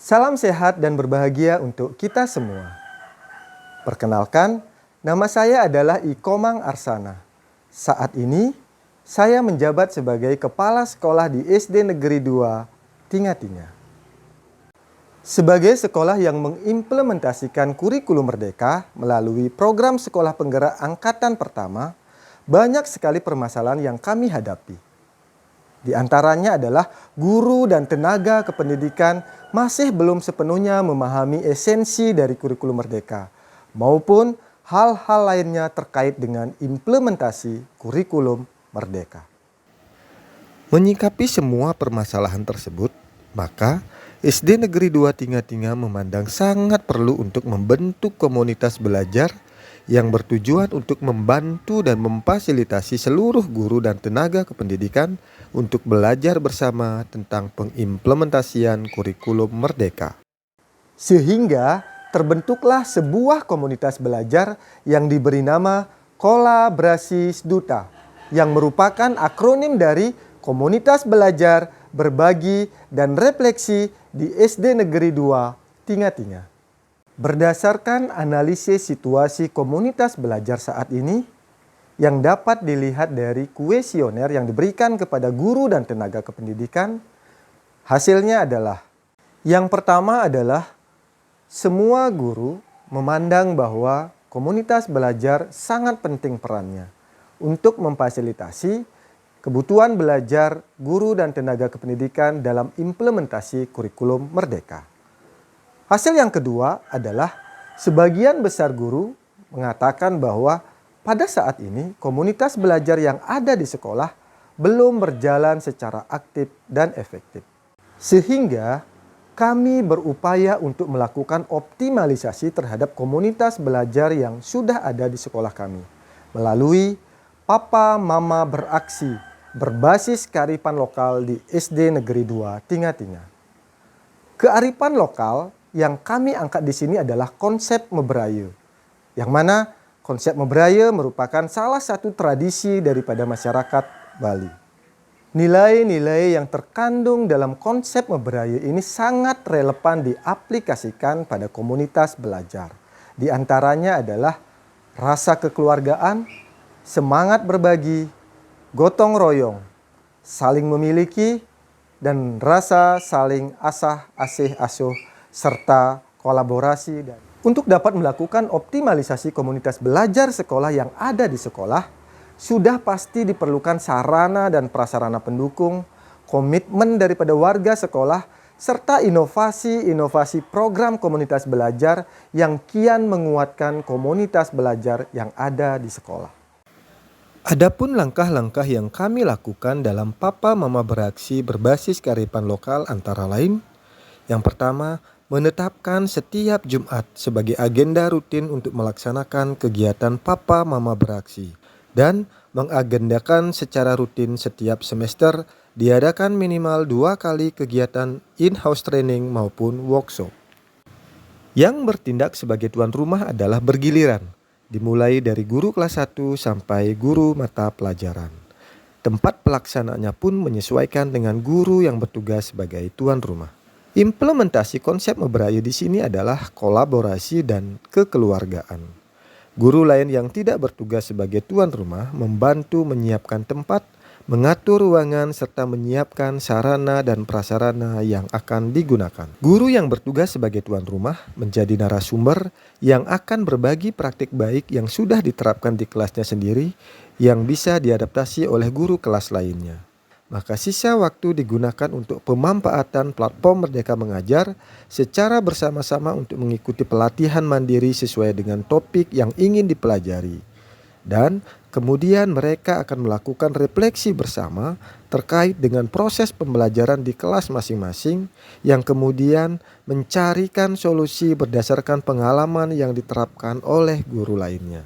Salam sehat dan berbahagia untuk kita semua. Perkenalkan, nama saya adalah Ikomang Arsana. Saat ini, saya menjabat sebagai Kepala Sekolah di SD Negeri 2, Tinga-Tinga. Sebagai sekolah yang mengimplementasikan kurikulum Merdeka melalui program Sekolah Penggerak Angkatan Pertama, banyak sekali permasalahan yang kami hadapi. Di antaranya adalah guru dan tenaga kependidikan masih belum sepenuhnya memahami esensi dari kurikulum Merdeka, maupun hal-hal lainnya terkait dengan implementasi kurikulum Merdeka. Menyikapi semua permasalahan tersebut, maka SD Negeri 2 Tinga-Tinga memandang sangat perlu untuk membentuk komunitas belajar yang bertujuan untuk membantu dan memfasilitasi seluruh guru dan tenaga kependidikan untuk belajar bersama tentang pengimplementasian kurikulum Merdeka. Sehingga terbentuklah sebuah komunitas belajar yang diberi nama Kolaborasi Sduta, yang merupakan akronim dari Komunitas Belajar, Berbagi, dan Refleksi di SD Negeri 2 Tinga-Tinga. Berdasarkan analisis situasi komunitas belajar saat ini, yang dapat dilihat dari kuesioner yang diberikan kepada guru dan tenaga kependidikan, hasilnya adalah, yang pertama adalah semua guru memandang bahwa komunitas belajar sangat penting perannya untuk memfasilitasi kebutuhan belajar guru dan tenaga kependidikan dalam implementasi kurikulum Merdeka. Hasil yang kedua adalah sebagian besar guru mengatakan bahwa pada saat ini komunitas belajar yang ada di sekolah belum berjalan secara aktif dan efektif. Sehingga kami berupaya untuk melakukan optimalisasi terhadap komunitas belajar yang sudah ada di sekolah kami melalui Papa Mama Beraksi berbasis kearifan lokal di SD Negeri 2 Tinga-Tinga. Kearifan lokal yang kami angkat di sini adalah konsep Mebraye, yang mana konsep Mebraye merupakan salah satu tradisi daripada masyarakat Bali. Nilai-nilai yang terkandung dalam konsep Mebraye ini sangat relevan diaplikasikan pada komunitas belajar. Di antaranya adalah rasa kekeluargaan, semangat berbagi, gotong royong, saling memiliki, dan rasa saling asah, asih, asuh, serta kolaborasi. Untuk dapat melakukan optimalisasi komunitas belajar sekolah yang ada di sekolah, sudah pasti diperlukan sarana dan prasarana pendukung, komitmen daripada warga sekolah, serta inovasi-inovasi program komunitas belajar yang kian menguatkan komunitas belajar yang ada di sekolah. Adapun langkah-langkah yang kami lakukan dalam Papa Mama Beraksi berbasis kearifan lokal antara lain, yang pertama, menetapkan setiap Jumat sebagai agenda rutin untuk melaksanakan kegiatan Papa Mama Beraksi dan mengagendakan secara rutin setiap semester diadakan minimal 2 kali kegiatan in-house training maupun workshop. Yang bertindak sebagai tuan rumah adalah bergiliran, dimulai dari guru kelas 1 sampai guru mata pelajaran. Tempat pelaksanaannya pun menyesuaikan dengan guru yang bertugas sebagai tuan rumah. Implementasi konsep Mebraye di sini adalah kolaborasi dan kekeluargaan. Guru lain yang tidak bertugas sebagai tuan rumah membantu menyiapkan tempat, mengatur ruangan, serta menyiapkan sarana dan prasarana yang akan digunakan. Guru yang bertugas sebagai tuan rumah menjadi narasumber yang akan berbagi praktik baik yang sudah diterapkan di kelasnya sendiri yang bisa diadaptasi oleh guru kelas lainnya. Maka sisa waktu digunakan untuk pemanfaatan platform Merdeka Mengajar secara bersama-sama untuk mengikuti pelatihan mandiri sesuai dengan topik yang ingin dipelajari. Dan kemudian mereka akan melakukan refleksi bersama terkait dengan proses pembelajaran di kelas masing-masing yang kemudian mencarikan solusi berdasarkan pengalaman yang diterapkan oleh guru lainnya.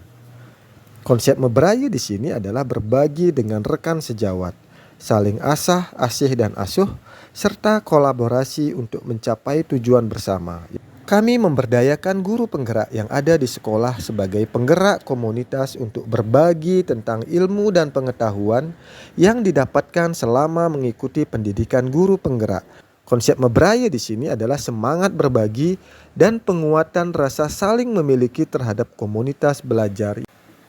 Konsep Mebraye di sini adalah berbagi dengan rekan sejawat, saling asah, asih, dan asuh, serta kolaborasi untuk mencapai tujuan bersama. Kami memberdayakan guru penggerak yang ada di sekolah sebagai penggerak komunitas untuk berbagi tentang ilmu dan pengetahuan yang didapatkan selama mengikuti pendidikan guru penggerak. Konsep meberaya di sini adalah semangat berbagi dan penguatan rasa saling memiliki terhadap komunitas belajar.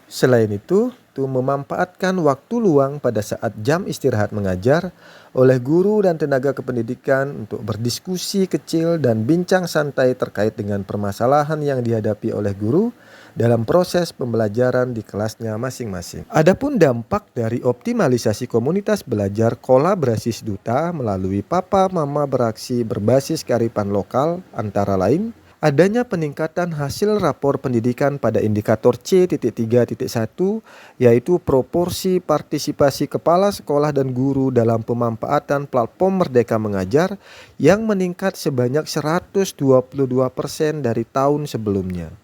Selain itu, memanfaatkan waktu luang pada saat jam istirahat mengajar oleh guru dan tenaga kependidikan untuk berdiskusi kecil dan bincang santai terkait dengan permasalahan yang dihadapi oleh guru dalam proses pembelajaran di kelasnya masing-masing. Adapun dampak dari optimalisasi komunitas belajar kolaborasi Seduta melalui Papa Mama Beraksi berbasis kearifan lokal antara lain adanya peningkatan hasil rapor pendidikan pada indikator C.3.1 yaitu proporsi partisipasi kepala sekolah dan guru dalam pemanfaatan platform Merdeka Mengajar yang meningkat sebanyak 122% dari tahun sebelumnya.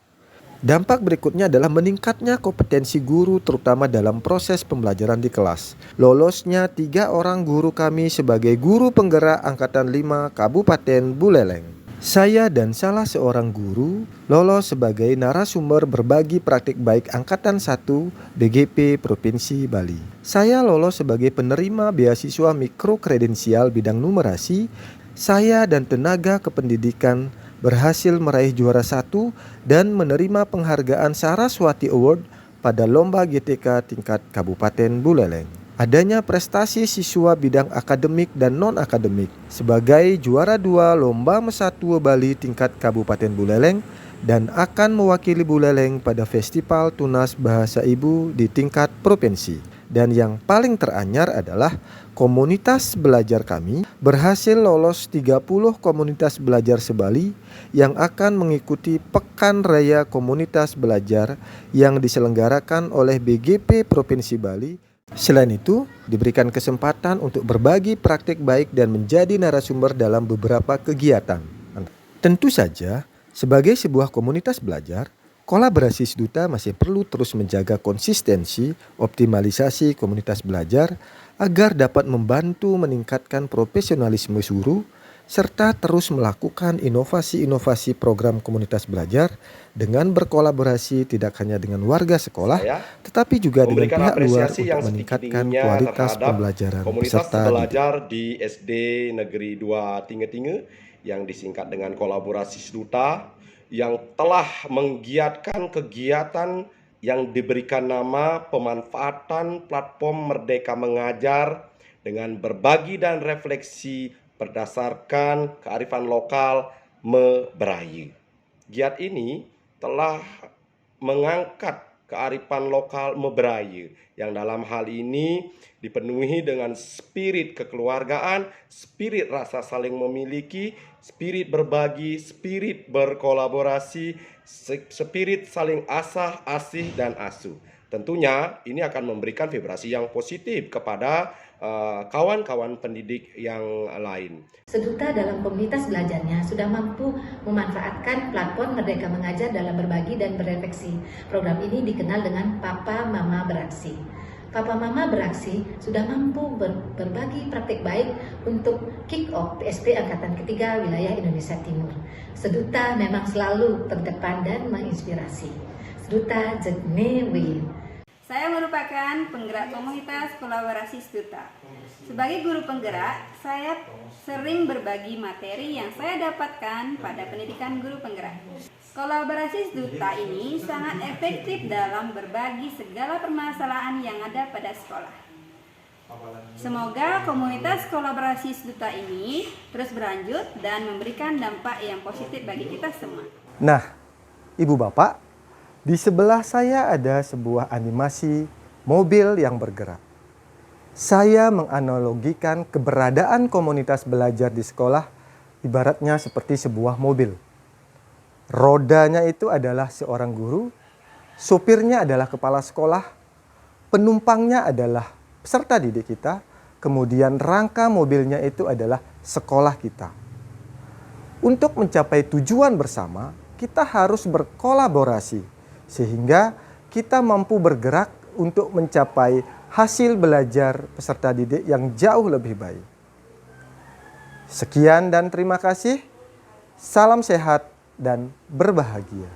Dampak berikutnya adalah meningkatnya kompetensi guru terutama dalam proses pembelajaran di kelas. Lolosnya 3 orang guru kami sebagai guru penggerak Angkatan 5 Kabupaten Buleleng. Saya dan salah seorang guru lolos sebagai narasumber berbagi praktik baik Angkatan 1 BGP Provinsi Bali. Saya lolos sebagai penerima beasiswa mikro kredensial bidang numerasi. Saya dan tenaga kependidikan berhasil meraih juara 1 dan menerima penghargaan Saraswati Award pada lomba GTK tingkat Kabupaten Buleleng. Adanya prestasi siswa bidang akademik dan non-akademik sebagai juara 2 Lomba Mesatua Bali tingkat Kabupaten Buleleng dan akan mewakili Buleleng pada Festival Tunas Bahasa Ibu di tingkat provinsi. Dan yang paling teranyar adalah komunitas belajar kami berhasil lolos 30 komunitas belajar se-Bali yang akan mengikuti Pekan Raya Komunitas Belajar yang diselenggarakan oleh BGP Provinsi Bali. Selain itu, diberikan kesempatan untuk berbagi praktik baik dan menjadi narasumber dalam beberapa kegiatan. Tentu saja, sebagai sebuah komunitas belajar, kolaborasi Seduta masih perlu terus menjaga konsistensi, optimalisasi komunitas belajar agar dapat membantu meningkatkan profesionalisme guru serta terus melakukan inovasi-inovasi program komunitas belajar dengan berkolaborasi tidak hanya dengan warga sekolah, tetapi juga dengan pihak luar untuk meningkatkan kualitas pembelajaran komunitas belajar di SD Negeri 2 Tinge-Tinge yang disingkat dengan kolaborasi Seduta yang telah menggiatkan kegiatan yang diberikan nama pemanfaatan platform Merdeka Mengajar dengan berbagi dan refleksi berdasarkan kearifan lokal Meberaya. Giat ini telah mengangkat kearifan lokal Meberaya yang dalam hal ini dipenuhi dengan spirit kekeluargaan, spirit rasa saling memiliki, spirit berbagi, spirit berkolaborasi, spirit saling asah, asih, dan asuh. Tentunya ini akan memberikan vibrasi yang positif kepada kawan-kawan pendidik yang lain. Seduta dalam komunitas belajarnya sudah mampu memanfaatkan platform Merdeka Mengajar dalam berbagi dan berefleksi. Program ini dikenal dengan Papa Mama Beraksi. Papa Mama Beraksi sudah mampu berbagi praktik baik untuk kick-off PSP Angkatan Ketiga Wilayah Indonesia Timur. Seduta memang selalu terdepan dan menginspirasi. Seduta Jenewe. Saya merupakan penggerak komunitas kolaborasi Seduta. Sebagai guru penggerak, saya sering berbagi materi yang saya dapatkan pada pendidikan guru penggerak. Kolaborasi Seduta ini sangat efektif dalam berbagi segala permasalahan yang ada pada sekolah. Semoga komunitas kolaborasi Seduta ini terus berlanjut dan memberikan dampak yang positif bagi kita semua. Nah, Ibu Bapak, di sebelah saya ada sebuah animasi mobil yang bergerak. Saya menganalogikan keberadaan komunitas belajar di sekolah ibaratnya seperti sebuah mobil. Rodanya itu adalah seorang guru, sopirnya adalah kepala sekolah, penumpangnya adalah peserta didik kita, kemudian rangka mobilnya itu adalah sekolah kita. Untuk mencapai tujuan bersama, kita harus berkolaborasi. Sehingga kita mampu bergerak untuk mencapai hasil belajar peserta didik yang jauh lebih baik. Sekian dan terima kasih. Salam sehat dan berbahagia.